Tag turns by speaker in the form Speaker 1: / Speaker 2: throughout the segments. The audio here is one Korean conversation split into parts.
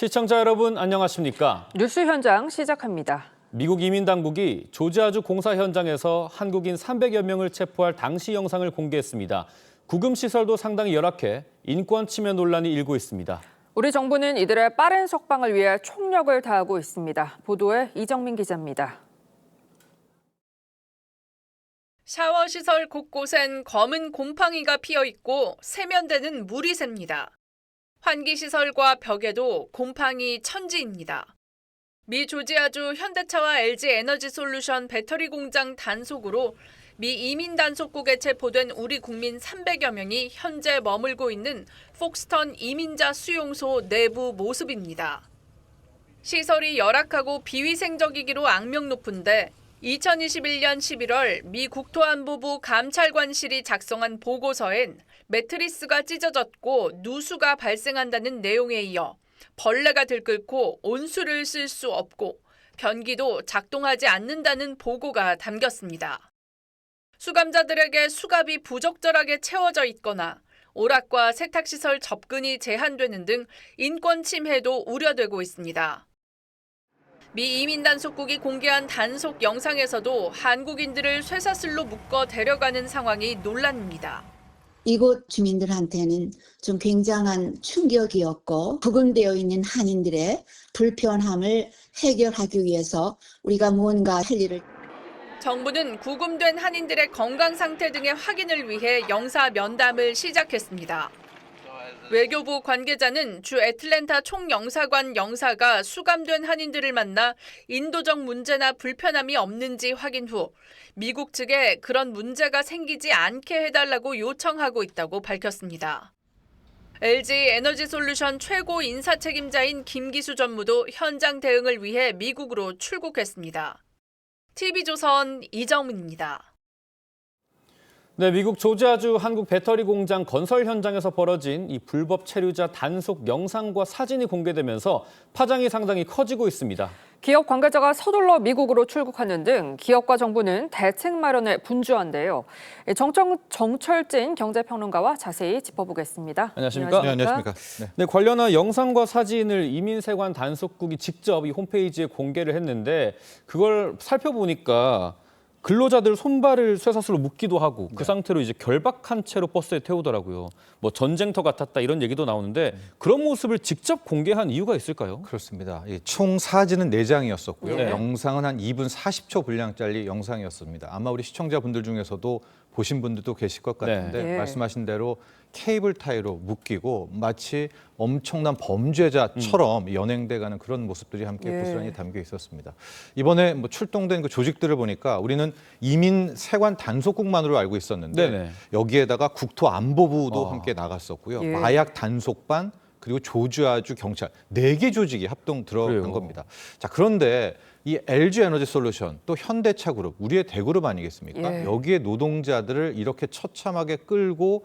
Speaker 1: 시청자 여러분 안녕하십니까?
Speaker 2: 뉴스 현장 시작합니다.
Speaker 1: 미국 이민당국이 조지아주 공사 현장에서 한국인 300여 명을 체포할 당시 영상을 공개했습니다. 구금시설도 상당히 열악해 인권 침해 논란이 일고 있습니다.
Speaker 2: 우리 정부는 이들의 빠른 석방을 위해 총력을 다하고 있습니다. 보도에 이정민 기자입니다.
Speaker 3: 샤워시설 곳곳엔 검은 곰팡이가 피어있고 세면대는 물이 새입니다. 환기시설과 벽에도 곰팡이 천지입니다. 미 조지아주 현대차와 LG에너지솔루션 배터리 공장 단속으로 미 이민 단속국에 체포된 우리 국민 300여 명이 현재 머물고 있는 폭스턴 이민자 수용소 내부 모습입니다. 시설이 열악하고 비위생적이기로 악명 높은데 2021년 11월 미 국토안보부 감찰관실이 작성한 보고서엔 매트리스가 찢어졌고 누수가 발생한다는 내용에 이어 벌레가 들끓고 온수를 쓸 수 없고 변기도 작동하지 않는다는 보고가 담겼습니다. 수감자들에게 수갑이 부적절하게 채워져 있거나 오락과 세탁시설 접근이 제한되는 등 인권 침해도 우려되고 있습니다. 미 이민단속국이 공개한 단속 영상에서도 한국인들을 쇠사슬로 묶어 데려가는 상황이 논란입니다.
Speaker 4: 이곳 주민들한테는 좀 굉장한 충격이었고 구금되어 있는 한인들의 불편함을 해결하기 위해서 우리가 무언가 할 일을
Speaker 3: 정부는 구금된 한인들의 건강 상태 등의 확인을 위해 영사 면담을 시작했습니다. 외교부 관계자는 주 애틀랜타 총영사관 영사가 수감된 한인들을 만나 인도적 문제나 불편함이 없는지 확인 후 미국 측에 그런 문제가 생기지 않게 해달라고 요청하고 있다고 밝혔습니다. LG에너지솔루션 최고 인사 책임자인 김기수 전무도 현장 대응을 위해 미국으로 출국했습니다. TV조선 이정민입니다.
Speaker 1: 네, 미국 조지아주 한국 배터리 공장 건설 현장에서 벌어진 이 불법 체류자 단속 영상과 사진이 공개되면서 파장이 상당히 커지고 있습니다.
Speaker 2: 기업 관계자가 서둘러 미국으로 출국하는 등 기업과 정부는 대책 마련에 분주한데요. 정철진 경제평론가와 자세히 짚어보겠습니다.
Speaker 1: 안녕하십니까?
Speaker 5: 네, 안녕하십니까?
Speaker 1: 네, 관련한 영상과 사진을 이민세관 단속국이 직접 이 홈페이지에 공개를 했는데 그걸 살펴보니까 근로자들 손발을 쇠사슬로 묶기도 하고 그 상태로 이제 결박한 채로 버스에 태우더라고요. 뭐 전쟁터 같았다 이런 얘기도 나오는데 그런 모습을 직접 공개한 이유가 있을까요?
Speaker 5: 그렇습니다. 총 사진은 4장이었었고요.
Speaker 1: 네.
Speaker 5: 영상은 한 2분 40초 분량짜리 영상이었습니다. 아마 우리 시청자분들 중에서도 보신 분들도 계실 것 같은데
Speaker 2: 네.
Speaker 5: 말씀하신 대로 케이블 타이로 묶이고 마치 엄청난 범죄자처럼 연행돼가는 그런 모습들이 함께 고스란히 담겨 있었습니다. 이번에 뭐 출동된 그 조직들을 보니까 우리는 이민 세관 단속국만으로 알고 있었는데
Speaker 1: 네네.
Speaker 5: 여기에다가 국토안보부도 함께 나갔었고요.
Speaker 2: 예.
Speaker 5: 마약 단속반 그리고 조지아주 경찰 4개 조직이 합동 들어간
Speaker 1: 그래요.
Speaker 5: 겁니다. 자, 그런데 이 LG에너지솔루션 또 현대차 그룹 우리의 대그룹 아니겠습니까?
Speaker 2: 예.
Speaker 5: 여기에 노동자들을 이렇게 처참하게 끌고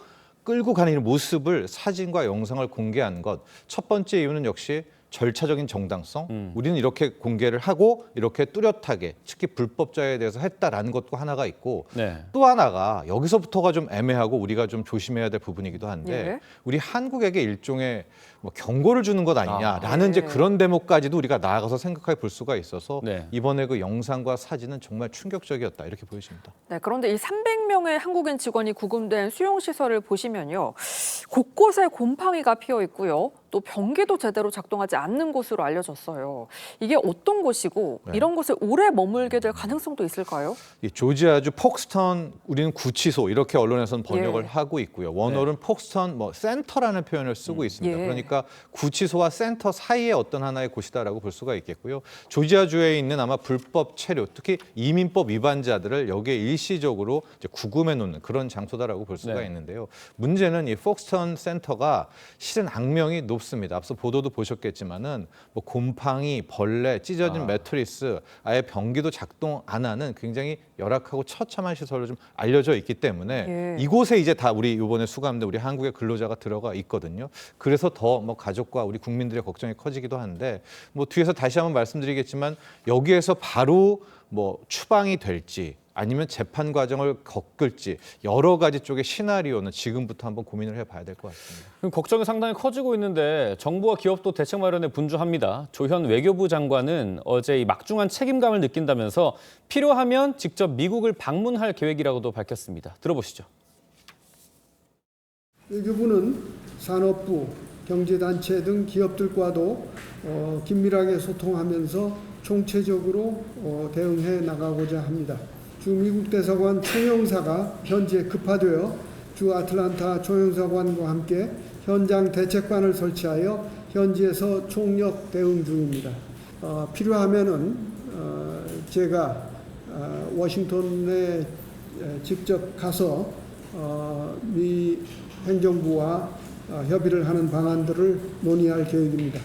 Speaker 5: 가는 모습을 사진과 영상을 공개한 것 첫 번째 이유는 역시 절차적인 정당성. 우리는 이렇게 공개를 하고 이렇게 뚜렷하게 특히 불법자에 대해서 했다라는 것도 하나가 있고
Speaker 1: 네.
Speaker 5: 또 하나가 여기서부터가 좀 애매하고 우리가 좀 조심해야 될 부분이기도 한데
Speaker 2: 예.
Speaker 5: 우리 한국에게 일종의 뭐 경고를 주는 것 아니냐라는
Speaker 2: 예.
Speaker 5: 이제 그런 대목까지도 우리가 나아가서 생각해 볼 수가 있어서
Speaker 1: 네.
Speaker 5: 이번에 그 영상과 사진은 정말 충격적이었다 이렇게 보여집니다.
Speaker 2: 네, 그런데 이 300명의 한국인 직원이 구금된 수용시설을 보시면요. 곳곳에 곰팡이가 피어 있고요. 또 변기도 제대로 작동하지 않는 곳으로 알려졌어요. 이게 어떤 곳이고
Speaker 5: 네.
Speaker 2: 이런 곳에 오래 머물게 될 가능성도 있을까요?
Speaker 5: 이 조지아주 폭스턴 우리는 구치소 이렇게 언론에서는 번역을
Speaker 2: 예.
Speaker 5: 하고 있고요. 원어는 폭스턴 뭐 센터라는 표현을 쓰고 있습니다.
Speaker 2: 예.
Speaker 5: 그러니까 구치소와 센터 사이의 어떤 하나의 곳이다라고 볼 수가 있겠고요. 조지아주에 있는 아마 불법 체류, 특히 이민법 위반자들을 여기에 일시적으로 이제 구금해 놓는 그런 장소다라고 볼 수가
Speaker 1: 네.
Speaker 5: 있는데요. 문제는 이 폭스턴 센터가 실은 악명이 높습니다. 앞서 보도도 보셨겠지만은 뭐 곰팡이, 벌레, 찢어진 매트리스, 아예 변기도 작동 안 하는 굉장히 열악하고 처참한 시설로 좀 알려져 있기 때문에
Speaker 2: 예.
Speaker 5: 이곳에 이제 다 우리 이번에 수감된 우리 한국의 근로자가 들어가 있거든요. 그래서 더 뭐 가족과 우리 국민들의 걱정이 커지기도 한데 뭐 뒤에서 다시 한번 말씀드리겠지만 여기에서 바로 뭐 추방이 될지 아니면 재판 과정을 겪을지 여러 가지 쪽의 시나리오는 지금부터 한번 고민을 해봐야 될 것 같습니다.
Speaker 1: 그럼 걱정이 상당히 커지고 있는데 정부와 기업도 대책 마련에 분주합니다. 조현 외교부 장관은 어제 이 막중한 책임감을 느낀다면서 필요하면 직접 미국을 방문할 계획이라고도 밝혔습니다. 들어보시죠.
Speaker 6: 외교부는 산업부, 경제단체 등 기업들과도 긴밀하게 소통하면서 총체적으로 대응해 나가고자 합니다. 주 미국 대사관 총영사가 현재 급파되어 주 아틀란타 총영사관과 함께 현장 대책반을 설치하여 현지에서 총력 대응 중입니다. 필요하면은 제가 워싱턴에 직접 가서 미 행정부와 협의를 하는 방안들을 논의할 계획입니다.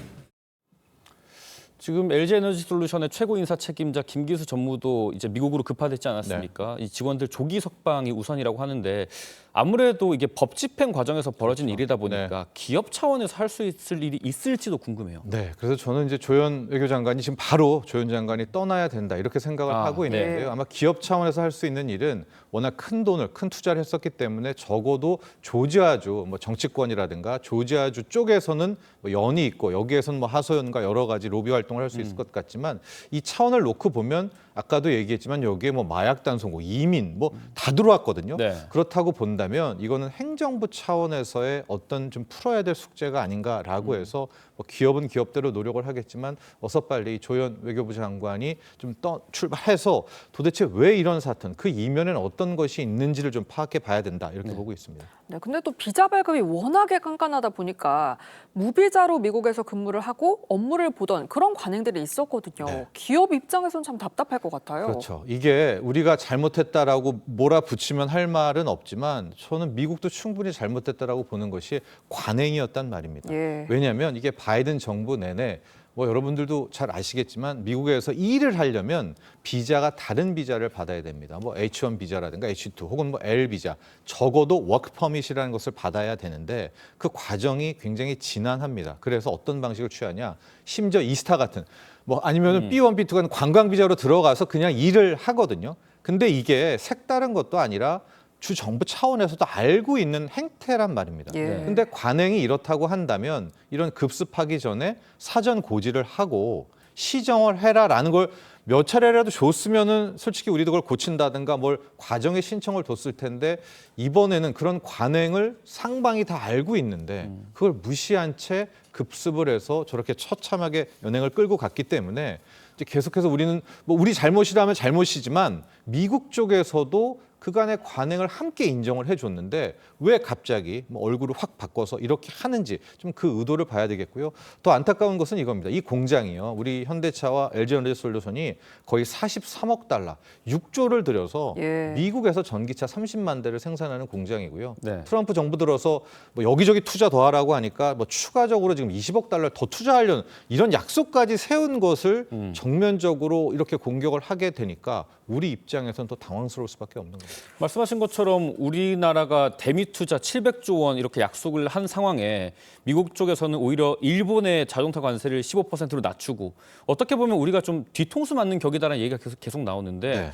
Speaker 1: 지금 LG에너지솔루션의 최고 인사 책임자 김기수 전무도 이제 미국으로 급파됐지 않았습니까? 이 직원들 조기 석방이 우선이라고 하는데 아무래도 이게 법 집행 과정에서 벌어진 일이다 보니까 기업 차원에서 할 수 있을 일이 있을지도 궁금해요.
Speaker 5: 네, 그래서 저는 이제 조현 외교장관이 지금 바로 조현 장관이 떠나야 된다 이렇게 생각을 하고 있는데요. 아마 기업 차원에서 할 수 있는 일은 워낙 큰 돈을 큰 투자를 했었기 때문에 적어도 조지아주 뭐 정치권이라든가 조지아주 쪽에서는 뭐 연이 있고 여기에서는 뭐 하소연과 여러 가지 로비 활동을 할 수 있을 것 같지만 이 차원을 놓고 보면 아까도 얘기했지만 여기에 뭐 마약 단속고 이민 뭐 다 들어왔거든요.
Speaker 1: 네.
Speaker 5: 그렇다고 본다면 이거는 행정부 차원에서의 어떤 좀 풀어야 될 숙제가 아닌가라고 해서 뭐 기업은 기업대로 노력을 하겠지만 어서 빨리 조현 외교부 장관이 좀 출발해서 도대체 왜 이런 사건, 그 이면에는 어떤 것이 있는지를 좀 파악해 봐야 된다 이렇게 보고 있습니다.
Speaker 2: 네, 근데 또 비자 발급이 워낙에 깐깐하다 보니까 무비자로 미국에서 근무를 하고 업무를 보던 그런 관행들이 있었거든요.
Speaker 5: 네.
Speaker 2: 기업 입장에서는 참 답답할 것 같아요.
Speaker 5: 그렇죠. 이게 우리가 잘못했다라고 몰아붙이면 할 말은 없지만 저는 미국도 충분히 잘못했다라고 보는 것이 관행이었단 말입니다.
Speaker 2: 예.
Speaker 5: 왜냐하면 이게 바이든 정부 내내 뭐 여러분들도 잘 아시겠지만 미국에서 일을 하려면 비자가 다른 비자를 받아야 됩니다. 뭐 H1 비자라든가 H2 혹은 뭐 L 비자, 적어도 워크 퍼밋이라는 것을 받아야 되는데 그 과정이 굉장히 지난합니다. 그래서 어떤 방식을 취하냐? 심지어 이스타 같은 뭐 아니면은 B1, B2가 관광 비자로 들어가서 그냥 일을 하거든요. 근데 이게 색다른 것도 아니라 주 정부 차원에서도 알고 있는 행태란 말입니다.
Speaker 2: 예.
Speaker 5: 근데 관행이 이렇다고 한다면 이런 급습하기 전에 사전 고지를 하고 시정을 해라라는 걸 몇 차례라도 줬으면은 솔직히 우리도 그걸 고친다든가 뭘 과정에 신청을 뒀을 텐데 이번에는 그런 관행을 상방이 다 알고 있는데 그걸 무시한 채 급습을 해서 저렇게 처참하게 연행을 끌고 갔기 때문에 이제 계속해서 우리는 뭐 우리 잘못이라면 잘못이지만 미국 쪽에서도 그간의 관행을 함께 인정을 해줬는데 왜 갑자기 뭐 얼굴을 확 바꿔서 이렇게 하는지 좀 그 의도를 봐야 되겠고요. 더 안타까운 것은 이겁니다. 이 공장이요. 우리 현대차와 LG에너지솔루션이 거의 43억 달러, 6조를 들여서
Speaker 2: 예.
Speaker 5: 미국에서 전기차 30만 대를 생산하는 공장이고요.
Speaker 1: 네.
Speaker 5: 트럼프 정부 들어서 뭐 여기저기 투자 더 하라고 하니까 뭐 추가적으로 지금 20억 달러를 더 투자하려는 이런 약속까지 세운 것을 정면적으로 이렇게 공격을 하게 되니까 우리 입장에서는 또 당황스러울 수밖에 없는 거죠.
Speaker 1: 말씀하신 것처럼 우리나라가 대미 투자 700조 원 이렇게 약속을 한 상황에 미국 쪽에서는 오히려 일본의 자동차 관세를 15%로 낮추고 어떻게 보면 우리가 좀 뒤통수 맞는 격이다라는 얘기가 계속 나오는데
Speaker 5: 네.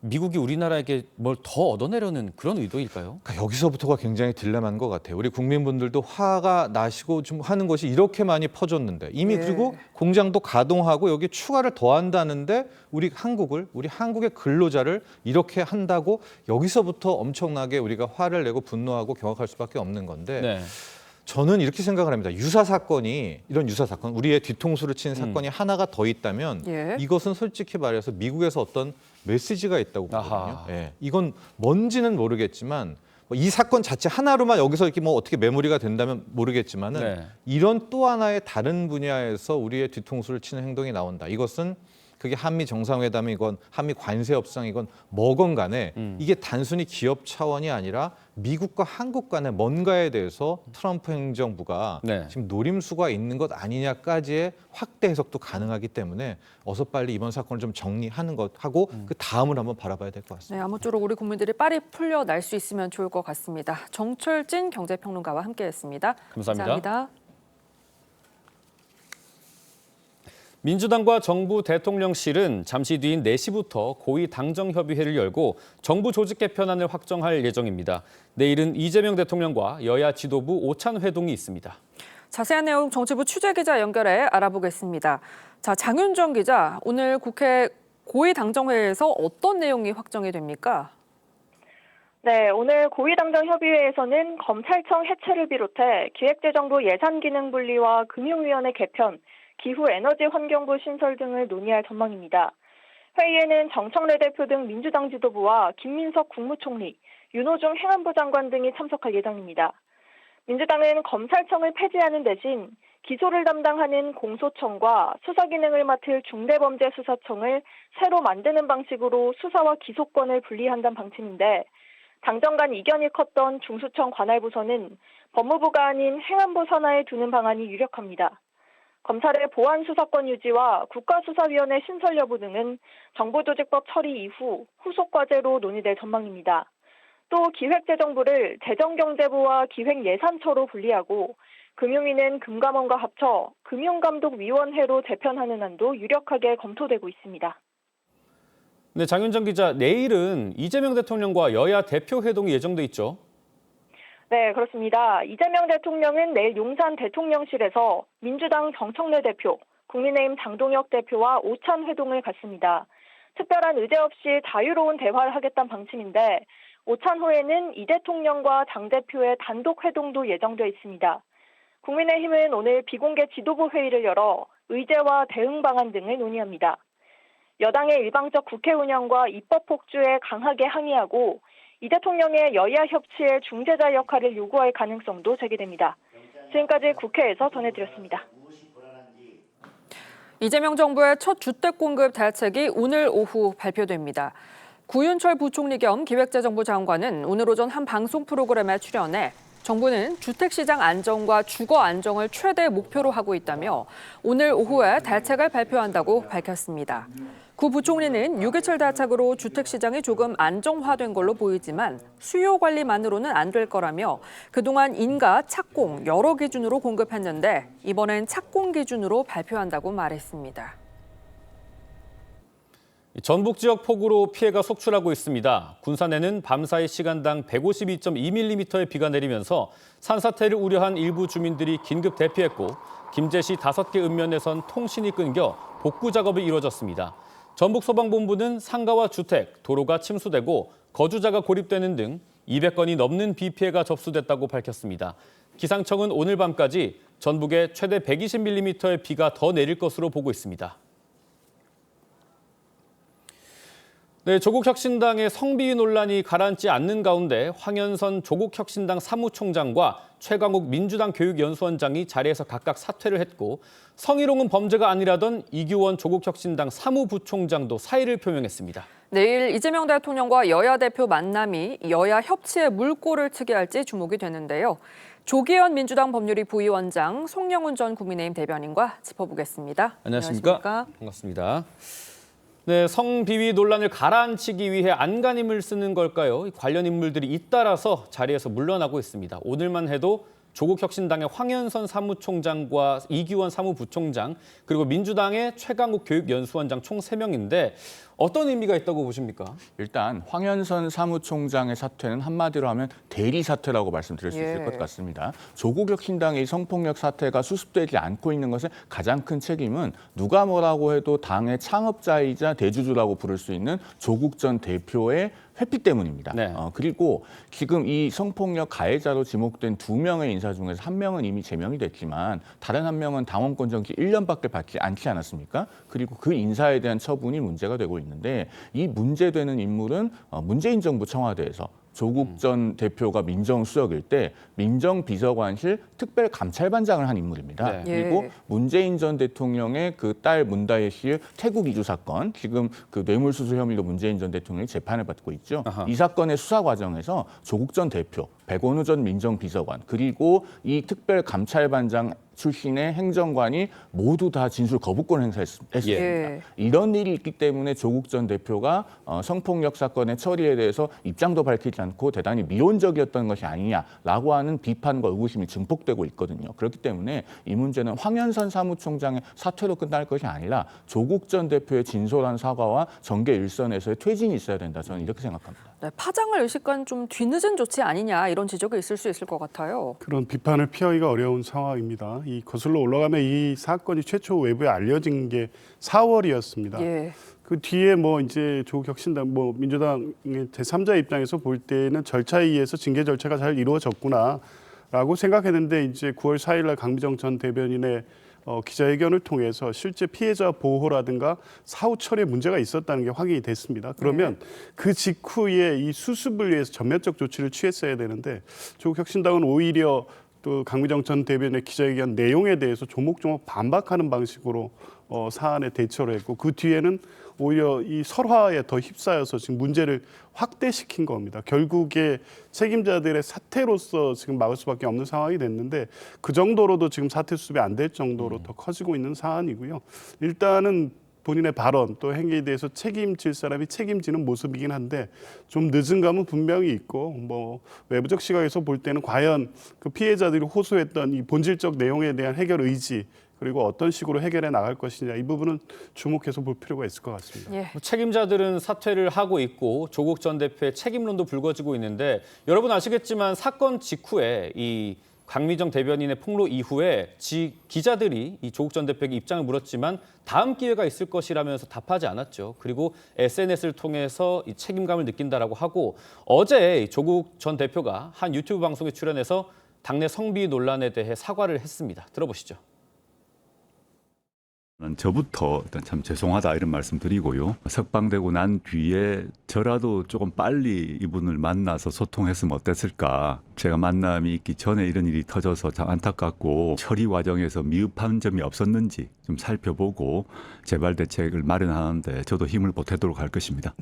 Speaker 1: 미국이 우리나라에게 뭘 더 얻어내려는 그런 의도일까요?
Speaker 5: 그러니까 여기서부터가 굉장히 딜레마인 것 같아요. 우리 국민분들도 화가 나시고 좀 하는 것이 이렇게 많이 퍼졌는데 이미
Speaker 2: 네.
Speaker 5: 그리고 공장도 가동하고 여기 추가를 더 한다는데 우리 한국의 근로자를 이렇게 한다고 여기서부터 엄청나게 우리가 화를 내고 분노하고 경악할 수밖에 없는 건데
Speaker 1: 네.
Speaker 5: 저는 이렇게 생각을 합니다. 이런 유사 사건, 우리의 뒤통수를 치는 사건이 하나가 더 있다면
Speaker 2: 예.
Speaker 5: 이것은 솔직히 말해서 미국에서 어떤 메시지가 있다고 보거든요.
Speaker 1: 아하.
Speaker 5: 예, 이건 뭔지는 모르겠지만 이 사건 자체 하나로만 여기서 이렇게 뭐 어떻게 메모리가 된다면 모르겠지만은
Speaker 1: 네.
Speaker 5: 이런 또 하나의 다른 분야에서 우리의 뒤통수를 치는 행동이 나온다. 이것은 그게 한미 정상회담이건 한미 관세 협상이건 뭐건 간에 이게 단순히 기업 차원이 아니라 미국과 한국 간의 뭔가에 대해서 트럼프 행정부가
Speaker 1: 네.
Speaker 5: 지금 노림수가 있는 것 아니냐까지의 확대 해석도 가능하기 때문에 어서 빨리 이번 사건을 좀 정리하는 것 하고 그 다음을 한번 바라봐야 될 것 같습니다.
Speaker 2: 네, 아무쪼록 우리 국민들이 빨리 풀려날 수 있으면 좋을 것 같습니다. 정철진 경제평론가와 함께했습니다.
Speaker 1: 감사합니다.
Speaker 2: 감사합니다.
Speaker 1: 민주당과 정부 대통령실은 잠시 뒤인 4시부터 고위 당정협의회를 열고 정부 조직 개편안을 확정할 예정입니다. 내일은 이재명 대통령과 여야 지도부 오찬 회동이 있습니다.
Speaker 2: 자세한 내용 정치부 취재기자 연결해 알아보겠습니다. 자, 장윤정 기자, 오늘 국회 고위당정회에서 어떤 내용이 확정이 됩니까?
Speaker 7: 네, 오늘 고위당정협의회에서는 검찰청 해체를 비롯해 기획재정부 예산기능분리와 금융위원회 개편, 기후에너지환경부 신설 등을 논의할 전망입니다. 회의에는 정청래 대표 등 민주당 지도부와 김민석 국무총리, 윤호중 행안부 장관 등이 참석할 예정입니다. 민주당은 검찰청을 폐지하는 대신 기소를 담당하는 공소청과 수사 기능을 맡을 중대범죄수사청을 새로 만드는 방식으로 수사와 기소권을 분리한다는 방침인데, 당정 간 이견이 컸던 중수청 관할부서는 법무부가 아닌 행안부 산하에 두는 방안이 유력합니다. 검찰의 보안 수사권 유지와 국가수사위원회 신설 여부 등은 정부조직법 처리 이후 후속 과제로 논의될 전망입니다. 또 기획재정부를 재정경제부와 기획예산처로 분리하고 금융위는 금감원과 합쳐 금융감독위원회로 재편하는 안도 유력하게 검토되고 있습니다.
Speaker 1: 네, 장윤정 기자, 내일은 이재명 대통령과 여야 대표 회동이 예정돼 있죠?
Speaker 7: 네, 그렇습니다. 이재명 대통령은 내일 용산 대통령실에서 민주당 정청래 대표, 국민의힘 장동혁 대표와 오찬 회동을 갖습니다. 특별한 의제 없이 자유로운 대화를 하겠다는 방침인데, 오찬 후에는 이 대통령과 당 대표의 단독 회동도 예정돼 있습니다. 국민의힘은 오늘 비공개 지도부 회의를 열어 의제와 대응 방안 등을 논의합니다. 여당의 일방적 국회 운영과 입법 폭주에 강하게 항의하고 이 대통령의 여야 협치의 중재자 역할을 요구할 가능성도 제기됩니다. 지금까지 국회에서 전해드렸습니다.
Speaker 2: 이재명 정부의 첫 주택 공급 대책이 오늘 오후 발표됩니다. 구윤철 부총리 겸 기획재정부 장관은 오늘 오전 한 방송 프로그램에 출연해 정부는 주택시장 안정과 주거 안정을 최대 목표로 하고 있다며 오늘 오후에 대책을 발표한다고 밝혔습니다. 구 부총리는 6.27 대책으로 주택시장이 조금 안정화된 걸로 보이지만 수요 관리만으로는 안 될 거라며 그동안 인가, 착공 여러 기준으로 공급했는데 이번엔 착공 기준으로 발표한다고 말했습니다.
Speaker 1: 전북 지역 폭우로 피해가 속출하고 있습니다. 군산에는 밤사이 시간당 152.2mm의 비가 내리면서 산사태를 우려한 일부 주민들이 긴급 대피했고 김제시 5개 읍면에선 통신이 끊겨 복구 작업이 이루어졌습니다. 전북소방본부는 상가와 주택, 도로가 침수되고 거주자가 고립되는 등 200건이 넘는 비 피해가 접수됐다고 밝혔습니다. 기상청은 오늘 밤까지 전북에 최대 120mm의 비가 더 내릴 것으로 보고 있습니다. 네, 조국혁신당의 성비위 논란이 가라앉지 않는 가운데 황현선 조국혁신당 사무총장과 최광욱 민주당 교육연수원장이 자리에서 각각 사퇴를 했고 성희롱은 범죄가 아니라던 이규원 조국혁신당 사무부총장도 사의를 표명했습니다.
Speaker 2: 내일 이재명 대통령과 여야 대표 만남이 여야 협치의 물꼬를 트게 할지 주목이 되는데요. 조기현 민주당 법률위 부위원장, 송영훈 전 국민의힘 대변인과 짚어보겠습니다.
Speaker 1: 안녕하십니까? 반갑습니다. 네, 성비위 논란을 가라앉히기 위해 안간힘을 쓰는 걸까요? 관련 인물들이 잇따라서 자리에서 물러나고 있습니다. 오늘만 해도 조국혁신당의 황현선 사무총장과 이규원 사무부총장, 그리고 민주당의 최강욱 교육연수원장 총 3명인데 어떤 의미가 있다고 보십니까?
Speaker 8: 일단 황현선 사무총장의 사퇴는 한마디로 하면 대리 사퇴라고 말씀드릴 수 있을 것 같습니다. 조국혁신당의 성폭력 사태가 수습되지 않고 있는 것의 가장 큰 책임은 누가 뭐라고 해도 당의 창업자이자 대주주라고 부를 수 있는 조국 전 대표의 회피 때문입니다.
Speaker 1: 네.
Speaker 8: 그리고 지금 이 성폭력 가해자로 지목된 2명의 인사 중에서 1명은 이미 제명이 됐지만 다른 1명은 당원권 정지 1년밖에 받지 않지 않았습니까? 그리고 그 인사에 대한 처분이 문제가 되고 있는데 이 문제되는 인물은 문재인 정부 청와대에서 조국 전 대표가 민정수석일 때 민정비서관실 특별감찰반장을 한 인물입니다.
Speaker 1: 네.
Speaker 8: 그리고 문재인 전 대통령의 그 딸 문다혜 씨의 태국 이주 사건, 지금 그 뇌물수수 혐의로 문재인 전 대통령이 재판을 받고 있죠.
Speaker 1: 아하.
Speaker 8: 이 사건의 수사 과정에서 조국 전 대표 백원우 전 민정비서관 그리고 이 특별감찰반장 출신의 행정관이 모두 다 진술 거부권 행사했습니다.
Speaker 2: 예.
Speaker 8: 이런 일이 있기 때문에 조국 전 대표가 성폭력 사건의 처리에 대해서 입장도 밝히지 않고 대단히 미온적이었던 것이 아니냐라고 하는 비판과 의구심이 증폭되고 있거든요. 그렇기 때문에 이 문제는 황현산 사무총장의 사퇴로 끝날 것이 아니라 조국 전 대표의 진솔한 사과와 정계 일선에서의 퇴진이 있어야 된다. 저는 이렇게 생각합니다.
Speaker 2: 네, 파장을 의식한 좀 뒤늦은 조치 아니냐 이런 지적이 있을 수 있을 것 같아요.
Speaker 9: 그런 비판을 피하기가 어려운 상황입니다. 이 거슬러 올라가면 이 사건이 최초 외부에 알려진 게 4월이었습니다.
Speaker 2: 예.
Speaker 9: 그 뒤에 뭐 이제 조국혁신당, 뭐 민주당 제3자 입장에서 볼 때는 절차에 의해서 징계 절차가 잘 이루어졌구나라고 생각했는데 이제 9월 4일날 강미정 전 대변인의 기자회견을 통해서 실제 피해자 보호라든가 사후 처리에 문제가 있었다는 게 확인이 됐습니다. 그러면 그 직후에 이 수습을 위해서 전면적 조치를 취했어야 되는데 조국혁신당은 오히려 또 강미정 전 대변인의 기자회견 내용에 대해서 조목조목 반박하는 방식으로 사안에 대처를 했고 그 뒤에는 오히려 이 설화에 더 휩싸여서 지금 문제를 확대시킨 겁니다. 결국에 책임자들의 사퇴로서 지금 막을 수밖에 없는 상황이 됐는데 그 정도로도 지금 사퇴 수습이 안 될 정도로 더 커지고 있는 사안이고요. 일단은 본인의 발언 또 행위에 대해서 책임질 사람이 책임지는 모습이긴 한데 좀 늦은 감은 분명히 있고 뭐 외부적 시각에서 볼 때는 과연 그 피해자들이 호소했던 이 본질적 내용에 대한 해결 의지 그리고 어떤 식으로 해결해 나갈 것이냐 이 부분은 주목해서 볼 필요가 있을 것 같습니다.
Speaker 2: 예.
Speaker 1: 책임자들은 사퇴를 하고 있고 조국 전 대표의 책임론도 불거지고 있는데 여러분 아시겠지만 사건 직후에 이 강미정 대변인의 폭로 이후에 기자들이 이 조국 전 대표에게 입장을 물었지만 다음 기회가 있을 것이라면서 답하지 않았죠. 그리고 SNS를 통해서 이 책임감을 느낀다라고 하고 어제 조국 전 대표가 한 유튜브 방송에 출연해서 당내 성비 논란에 대해 사과를 했습니다. 들어보시죠.
Speaker 10: 저부터 일단 참 죄송하다 이런 말씀 드리고요. 석방되고 난 뒤에 저라도 조금 빨리 이분을 만나서 소통했으면 어땠을까. 제가 만남이 있기 전에 이런 일이 터져서 참 안타깝고 처리 과정에서 미흡한 점이 없었는지 좀 살펴보고 재발 대책을 마련하는데 저도 힘을 보태도록 할 것입니다.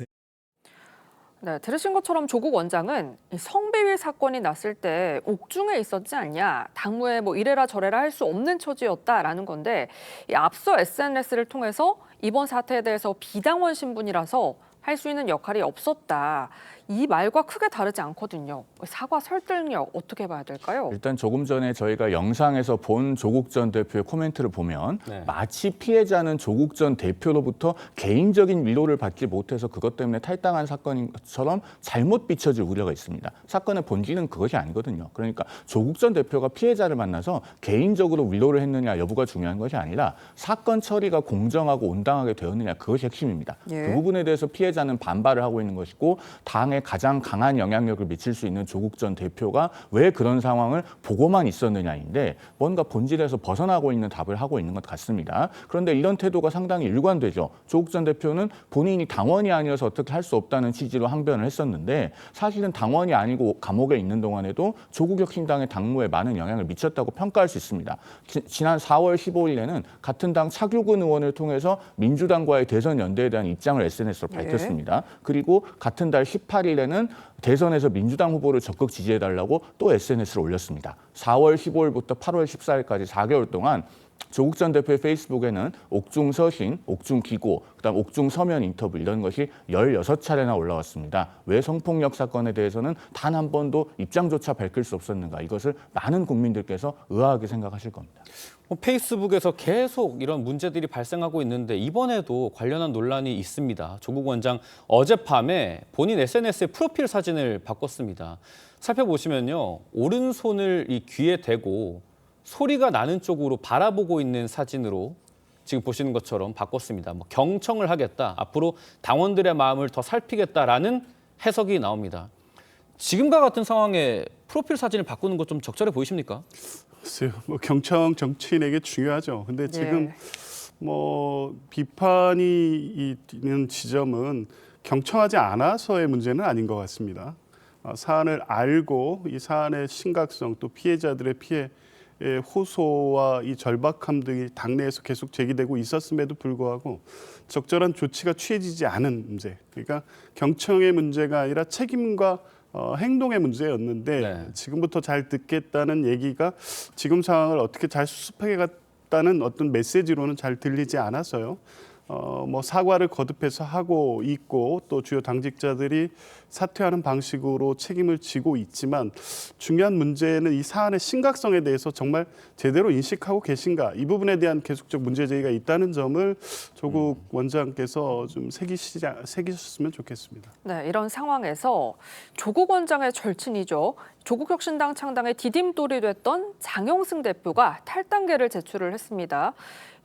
Speaker 2: 네, 들으신 것처럼 조국 원장은 이 성비위 사건이 났을 때 옥중에 있었지 않냐, 당무에 뭐 이래라 저래라 할 수 없는 처지였다라는 건데 이 앞서 SNS를 통해서 이번 사태에 대해서 비당원 신분이라서 할 수 있는 역할이 없었다. 이 말과 크게 다르지 않거든요. 사과 설득력 어떻게 봐야 될까요?
Speaker 8: 일단 조금 전에 저희가 영상에서 본 조국 전 대표의 코멘트를 보면 마치 피해자는 조국 전 대표로부터 개인적인 위로를 받지 못해서 그것 때문에 탈당한 사건인 것처럼 잘못 비춰질 우려가 있습니다. 사건의 본질은 그것이 아니거든요. 그러니까 조국 전 대표가 피해자를 만나서 개인적으로 위로를 했느냐 여부가 중요한 것이 아니라 사건 처리가 공정하고 온당하게 되었느냐 그것이 핵심입니다. 그 부분에 대해서 피해자는 반발을 하고 있는 것이고 당에 가장 강한 영향력을 미칠 수 있는 조국 전 대표가 왜 그런 상황을 보고만 있었느냐인데 뭔가 본질에서 벗어나고 있는 답을 하고 있는 것 같습니다. 그런데 이런 태도가 상당히 일관되죠. 조국 전 대표는 본인이 당원이 아니어서 어떻게 할 수 없다는 취지로 항변을 했었는데 사실은 당원이 아니고 감옥에 있는 동안에도 조국혁신당의 당무에 많은 영향을 미쳤다고 평가할 수 있습니다. 지난 4월 15일에는 같은 당 차규근 의원을 통해서 민주당과의 대선 연대에 대한 입장을 SNS로 밝혔습니다. 그리고 같은 달 18일에는 대선에서 민주당 후보를 적극 지지해달라고 또 SNS를 올렸습니다. 4월 15일부터 8월 14일까지 4개월 동안 조국 전 대표의 페이스북에는 옥중 서신, 옥중 기고, 그다음 옥중 서면 인터뷰 이런 것이 16차례나 올라왔습니다. 왜 성폭력 사건에 대해서는 단 한 번도 입장조차 밝힐 수 없었는가. 이것을 많은 국민들께서 의아하게 생각하실 겁니다.
Speaker 1: 페이스북에서 계속 이런 문제들이 발생하고 있는데 이번에도 관련한 논란이 있습니다. 조국 원장 어젯밤에 본인 SNS의 프로필 사진을 바꿨습니다. 살펴보시면요. 오른손을 이 귀에 대고 소리가 나는 쪽으로 바라보고 있는 사진으로 지금 보시는 것처럼 바꿨습니다. 뭐 경청을 하겠다, 앞으로 당원들의 마음을 더 살피겠다라는 해석이 나옵니다. 지금과 같은 상황에 프로필 사진을 바꾸는 것 좀 적절해 보이십니까?
Speaker 9: 글쎄요, 뭐 경청 정치인에게 중요하죠. 근데 지금 뭐 비판이 있는 지점은 경청하지 않아서의 문제는 아닌 것 같습니다. 사안을 알고 이 사안의 심각성 또 피해자들의 피해 호소와 이 절박함 등이 당내에서 계속 제기되고 있었음에도 불구하고 적절한 조치가 취해지지 않은 문제. 그러니까 경청의 문제가 아니라 책임과 행동의 문제였는데
Speaker 1: 네.
Speaker 9: 지금부터 잘 듣겠다는 얘기가 지금 상황을 어떻게 잘 수습하겠다는 어떤 메시지로는 잘 들리지 않아서요. 뭐 사과를 거듭해서 하고 있고 또 주요 당직자들이 사퇴하는 방식으로 책임을 지고 있지만 중요한 문제는 이 사안의 심각성에 대해서 정말 제대로 인식하고 계신가 이 부분에 대한 계속적 문제제기가 있다는 점을 조국 원장께서 좀 새기셨으면 좋겠습니다.
Speaker 2: 네, 이런 상황에서 조국 원장의 절친이죠. 조국혁신당 창당의 디딤돌이 됐던 장영승 대표가 탈당계를 제출을 했습니다.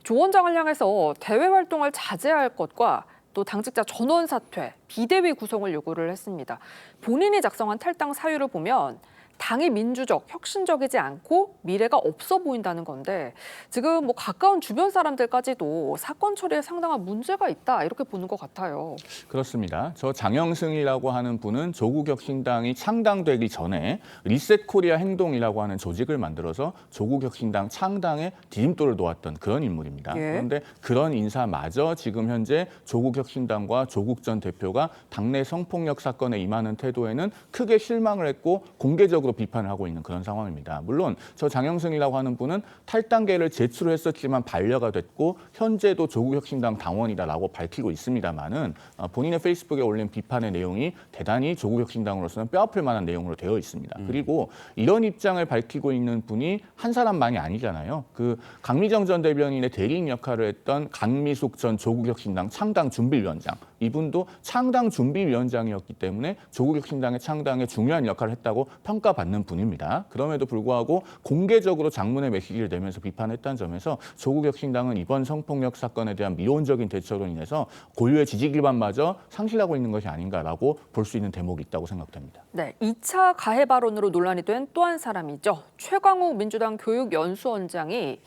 Speaker 2: 조 원장을 향해서 대외 활동을 자제할 것과 또 당직자 전원 사퇴, 비대위 구성을 요구를 했습니다. 본인이 작성한 탈당 사유를 보면 당이 민주적, 혁신적이지 않고 미래가 없어 보인다는 건데 지금 뭐 가까운 주변 사람들까지도 사건 처리에 상당한 문제가 있다 이렇게 보는 것 같아요.
Speaker 8: 그렇습니다. 저 장영승이라고 하는 분은 조국혁신당이 창당되기 전에 리셋코리아 행동이라고 하는 조직을 만들어서 조국혁신당 창당에 디딤돌을 놓았던 그런 인물입니다.
Speaker 2: 예.
Speaker 8: 그런데 그런 인사마저 지금 현재 조국혁신당과 조국 전 대표가 당내 성폭력 사건에 임하는 태도에는 크게 실망을 했고 공개적으로 비판을 하고 있는 그런 상황입니다. 물론 저 장영승이라고 하는 분은 탈당계를 제출했었지만 반려가 됐고 현재도 조국혁신당 당원이다라고 밝히고 있습니다만은 본인의 페이스북에 올린 비판의 내용이 대단히 조국혁신당으로서는 뼈아플 만한 내용으로 되어 있습니다. 그리고 이런 입장을 밝히고 있는 분이 한 사람만이 아니잖아요. 그 강미정 전 대변인의 대리인 역할을 했던 강미숙 전 조국혁신당 창당준비위원장 이분도 창당준비위원장이었기 때문에 조국혁신당의 창당에 중요한 역할을 했다고 평가받는 분입니다. 그럼에도 불구하고 공개적으로 장문의 메시지를 내면서 비판했다는 점에서 조국혁신당은 이번 성폭력 사건에 대한 미온적인 대처로 인해서 고유의 지지 기반마저 상실하고 있는 것이 아닌가라고 볼 수 있는 대목이 있다고 생각됩니다.
Speaker 2: 네, 2차 가해 발언으로 논란이 된 또 한 사람이죠. 최광욱 민주당 교육연수원장이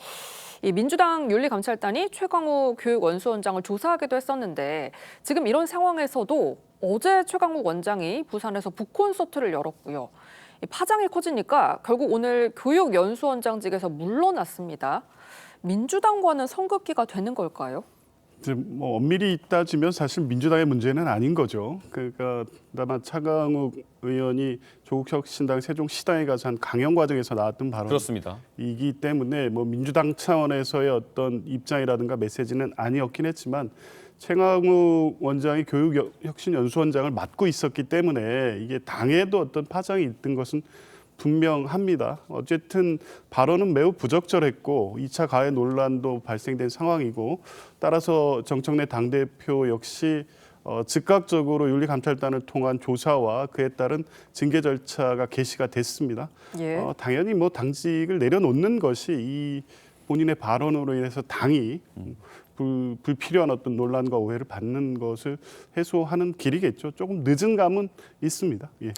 Speaker 2: 이 민주당 윤리감찰단이 최광욱 교육연수원장을 조사하기도 했었는데 지금 이런 상황에서도 어제 최광욱 원장이 부산에서 북콘서트를 열었고요. 이 파장이 커지니까 결국 오늘 교육연수원장직에서 물러났습니다. 민주당과는 성급기가 되는 걸까요?
Speaker 9: 뭐 엄밀히 따지면 사실 민주당의 문제는 아닌 거죠. 그러니까 다만 차강욱 의원이 조국혁신당 세종시당에 가서 한 강연 과정에서 나왔던
Speaker 1: 그렇습니다.
Speaker 9: 발언이기 때문에 뭐 민주당 차원에서의 어떤 입장이라든가 메시지는 아니었긴 했지만 최강욱 원장이 교육혁신연수원장을 맡고 있었기 때문에 이게 당에도 어떤 파장이 있던 것은 분명합니다. 어쨌든 발언은 매우 부적절했고 2차 가해 논란도 발생된 상황이고 따라서 정청래 당대표 역시 즉각적으로 윤리감찰단을 통한 조사와 그에 따른 징계 절차가 개시가 됐습니다.
Speaker 2: 예.
Speaker 9: 당연히 뭐 당직을 내려놓는 것이 이 본인의 발언으로 인해서 당이 불필요한 어떤 논란과 오해를 받는 것을 해소하는 길이겠죠. 조금 늦은 감은 있습니다. 예.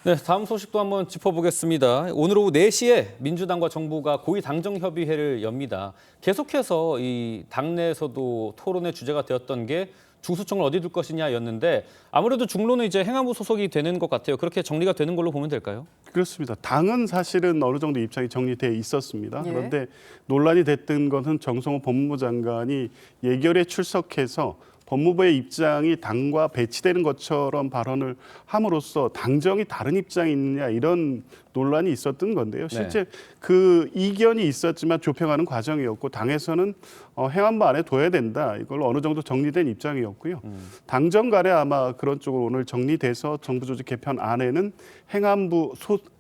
Speaker 1: 네, 다음 소식도 한번 짚어보겠습니다. 오늘 오후 4시에 민주당과 정부가 고위 당정협의회를 엽니다. 계속해서 이 당내에서도 토론의 주제가 되었던 게 중수청을 어디 둘 것이냐였는데 아무래도 중로는 이제 행안부 소속이 되는 것 같아요. 그렇게 정리가 되는 걸로 보면 될까요?
Speaker 9: 그렇습니다. 당은 사실은 어느 정도 입장이 정리돼 있었습니다.
Speaker 2: 예.
Speaker 9: 그런데 논란이 됐던 것은 정성호 법무부 장관이 예결에 출석해서 법무부의 입장이 당과 배치되는 것처럼 발언을 함으로써 당정이 다른 입장이 있느냐 이런 논란이 있었던 건데요. 실제 그 이견이 있었지만 조평하는 과정이었고 당에서는 행안부 안에 둬야 된다. 이걸 어느 정도 정리된 입장이었고요. 당정 간에 아마 그런 쪽으로 오늘 정리돼서 정부조직 개편 안에는 행안부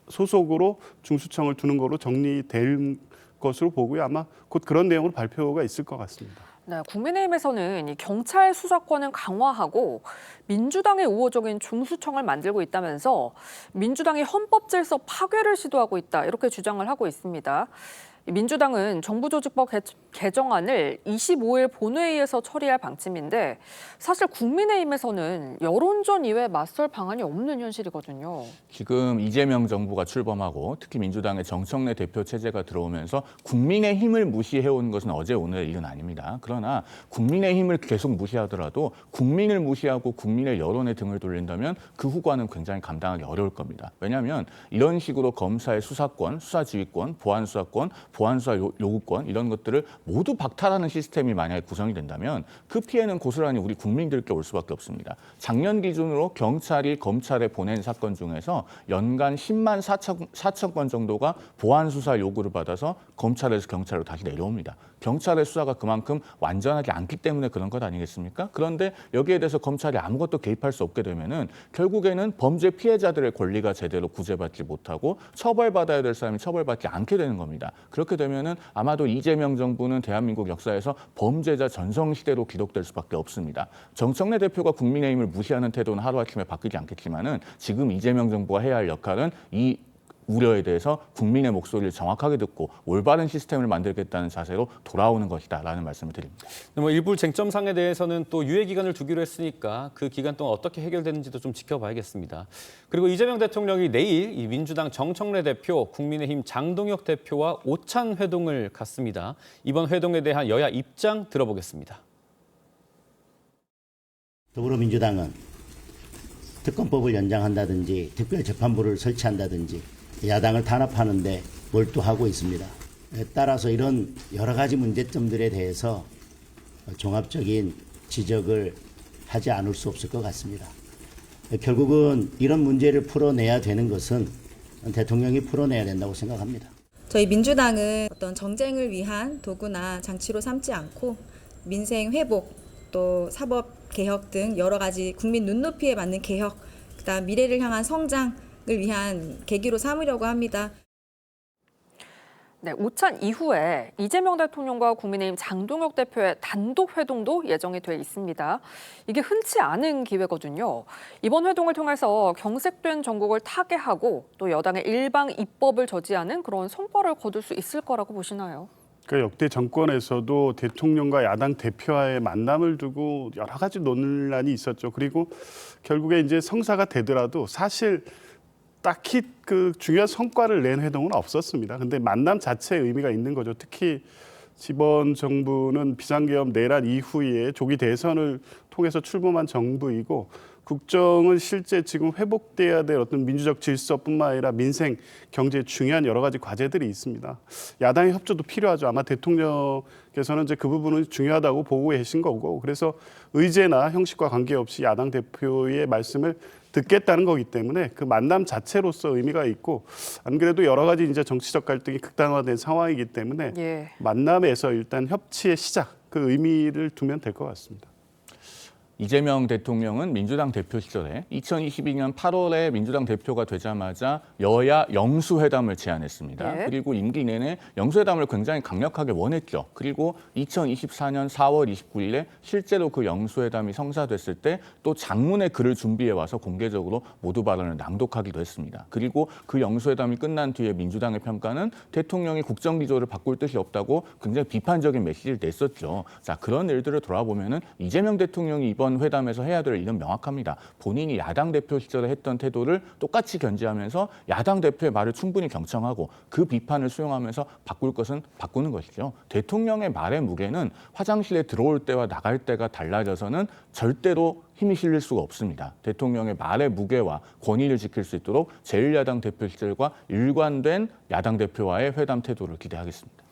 Speaker 9: 소속으로 중수청을 두는 거로 정리될 것으로 보고요. 아마 곧 그런 내용으로 발표가 있을 것 같습니다.
Speaker 2: 네, 국민의힘에서는 이 경찰 수사권을 강화하고 민주당의 우호적인 중수청을 만들고 있다면서 민주당이 헌법질서 파괴를 시도하고 있다 이렇게 주장을 하고 있습니다. 민주당은 정부조직법 개정안을 25일 본회의에서 처리할 방침인데 사실 국민의힘에서는 여론전 이외에 맞설 방안이 없는 현실이거든요.
Speaker 8: 지금 이재명 정부가 출범하고 특히 민주당의 정청래 대표 체제가 들어오면서 국민의힘을 무시해온 것은 어제 오늘의 일은 아닙니다. 그러나 국민의힘을 계속 무시하더라도 국민을 무시하고 국민의 여론에 등을 돌린다면 그 후과는 굉장히 감당하기 어려울 겁니다. 왜냐하면 이런 식으로 검사의 수사권, 수사지휘권, 보안수사권, 보안수사 요구권 이런 것들을 모두 박탈하는 시스템이 만약에 구성이 된다면 그 피해는 고스란히 우리 국민들께 올 수밖에 없습니다. 작년 기준으로 경찰이 검찰에 보낸 사건 중에서 연간 10만 4천 건 정도가 보안수사 요구를 받아서 검찰에서 경찰로 다시 내려옵니다. 경찰의 수사가 그만큼 완전하지 않기 때문에 그런 것 아니겠습니까? 그런데 여기에 대해서 검찰이 아무것도 개입할 수 없게 되면은 결국에는 범죄 피해자들의 권리가 제대로 구제받지 못하고 처벌받아야 될 사람이 처벌받지 않게 되는 겁니다. 그렇게 되면은 아마도 이재명 정부는 대한민국 역사에서 범죄자 전성시대로 기록될 수밖에 없습니다. 정청래 대표가 국민의힘을 무시하는 태도는 하루아침에 바뀌지 않겠지만은 지금 이재명 정부가 해야 할 역할은 이 우려에 대해서 국민의 목소리를 정확하게 듣고 올바른 시스템을 만들겠다는 자세로 돌아오는 것이다라는 말씀을 드립니다.
Speaker 1: 뭐 일부 쟁점상에 대해서는 또 유예 기간을 두기로 했으니까 그 기간 동안 어떻게 해결되는지도 좀 지켜봐야겠습니다. 그리고 이재명 대통령이 내일 이 민주당 정청래 대표, 국민의힘 장동혁 대표와 오찬 회동을 갖습니다. 이번 회동에 대한 여야 입장 들어보겠습니다.
Speaker 11: 더불어민주당은 특검법을 연장한다든지 특별재판부를 설치한다든지 야당을 단합하는 데 몰두하고 있습니다. 따라서 이런 여러 가지 문제점들에 대해서 종합적인 지적을 하지 않을 수 없을 것 같습니다. 결국은 이런 문제를 풀어내야 되는 것은 대통령이 풀어내야 된다고 생각합니다.
Speaker 12: 저희 민주당은 어떤 정쟁을 위한 도구나 장치로 삼지 않고 민생 회복, 또 사법 개혁 등 여러 가지 국민 눈높이에 맞는 개혁, 그다음 미래를 향한 성장을 위한 계기로 삼으려고 합니다.
Speaker 2: 네, 오찬 이후에 이재명 대통령과 국민의힘 장동혁 대표의 단독 회동도 예정이 돼 있습니다. 이게 흔치 않은 기회거든요. 이번 회동을 통해서 경색된 정국을 타개하고 또 여당의 일방 입법을 저지하는 그런 성과를 거둘 수 있을 거라고 보시나요?
Speaker 9: 그러니까 역대 정권에서도 대통령과 야당 대표와의 만남을 두고 여러 가지 논란이 있었죠. 그리고 결국에 이제 성사가 되더라도 사실 딱히 그 중요한 성과를 낸 회동은 없었습니다. 근데 만남 자체에 의미가 있는 거죠. 특히 이번 정부는 비상계엄 내란 이후에 조기 대선을 통해서 출범한 정부이고 국정은 실제 지금 회복돼야 될 어떤 민주적 질서뿐만 아니라 민생, 경제 중요한 여러 가지 과제들이 있습니다. 야당의 협조도 필요하죠. 아마 대통령께서는 이제 그 부분은 중요하다고 보고 계신 거고, 그래서 의제나 형식과 관계없이 야당 대표의 말씀을 듣겠다는 거기 때문에 그 만남 자체로서 의미가 있고, 안 그래도 여러 가지 이제 정치적 갈등이 극단화된 상황이기 때문에 만남에서 일단 협치의 시작, 그 의미를 두면 될 것 같습니다.
Speaker 8: 이재명 대통령은 민주당 대표 시절에 2022년 8월에 민주당 대표가 되자마자 여야 영수회담을 제안했습니다. 그리고 임기 내내 영수회담을 굉장히 강력하게 원했죠. 그리고 2024년 4월 29일에 실제로 그 영수회담이 성사됐을 때 또 장문의 글을 준비해 와서 공개적으로 모두 발언을 낭독하기도 했습니다. 그리고 그 영수회담이 끝난 뒤에 민주당의 평가는 대통령이 국정기조를 바꿀 뜻이 없다고 굉장히 비판적인 메시지를 냈었죠. 자, 그런 일들을 돌아보면은 이재명 대통령이 이번 회담에서 해야 될 일은 명확합니다. 본인이 야당 대표 시절에 했던 태도를 똑같이 견지하면서 야당 대표의 말을 충분히 경청하고 그 비판을 수용하면서 바꿀 것은 바꾸는 것이죠. 대통령의 말의 무게는 화장실에 들어올 때와 나갈 때가 달라져서는 절대로 힘이 실릴 수가 없습니다. 대통령의 말의 무게와 권위를 지킬 수 있도록 제1야당 대표 시절과 일관된 야당 대표와의 회담 태도를 기대하겠습니다.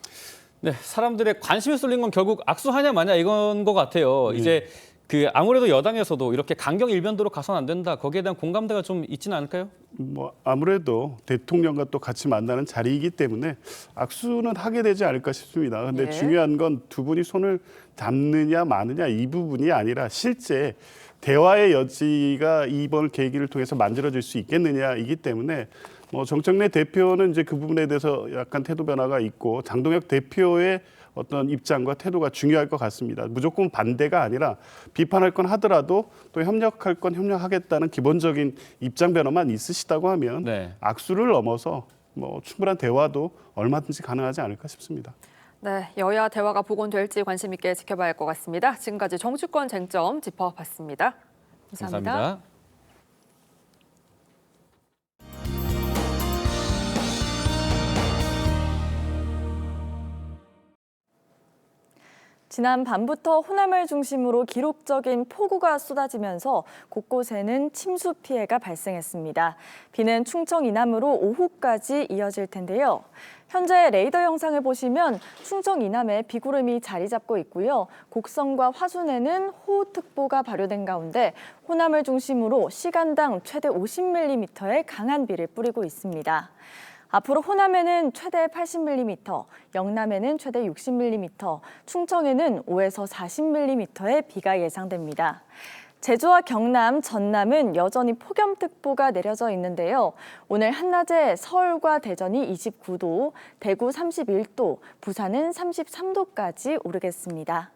Speaker 1: 네, 사람들의 관심이 쏠린 건 결국 악수하냐 마냐 이건 것 같아요. 이제 그 아무래도 여당에서도 이렇게 강경 일변도로 가서는 안 된다. 거기에 대한 공감대가 좀 있지는 않을까요?
Speaker 9: 뭐 아무래도 대통령과 또 같이 만나는 자리이기 때문에 악수는 하게 되지 않을까 싶습니다. 그런데 중요한 건 두 분이 손을 잡느냐 마느냐 이 부분이 아니라 실제 대화의 여지가 이번 계기를 통해서 만들어질 수 있겠느냐이기 때문에 뭐 정청래 대표는 이제 그 부분에 대해서 약간 태도 변화가 있고 장동혁 대표의 어떤 입장과 태도가 중요할 것 같습니다. 무조건 반대가 아니라 비판할 건 하더라도 또 협력할 건 협력하겠다는 기본적인 입장 변화만 있으시다고 하면 악수를 넘어서 뭐 충분한 대화도 얼마든지 가능하지 않을까 싶습니다.
Speaker 2: 네, 여야 대화가 복원될지 관심 있게 지켜봐야 할 것 같습니다. 지금까지 정치권 쟁점 짚어봤습니다. 감사합니다.
Speaker 13: 지난 밤부터 호남을 중심으로 기록적인 폭우가 쏟아지면서 곳곳에는 침수 피해가 발생했습니다. 비는 충청 이남으로 오후까지 이어질 텐데요. 현재 레이더 영상을 보시면 충청 이남에 비구름이 자리 잡고 있고요. 곡성과 화순에는 호우특보가 발효된 가운데 호남을 중심으로 시간당 최대 50mm의 강한 비를 뿌리고 있습니다. 앞으로 호남에는 최대 80mm, 영남에는 최대 60mm, 충청에는 5에서 40mm의 비가 예상됩니다. 제주와 경남, 전남은 여전히 폭염특보가 내려져 있는데요. 오늘 한낮에 서울과 대전이 29도, 대구 31도, 부산은 33도까지 오르겠습니다.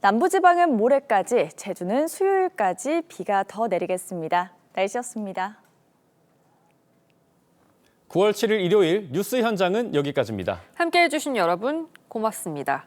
Speaker 13: 남부지방은 모레까지, 제주는 수요일까지 비가 더 내리겠습니다. 날씨였습니다.
Speaker 1: 9월 7일 일요일 뉴스 현장은 여기까지입니다.
Speaker 2: 함께해 주신 여러분 고맙습니다.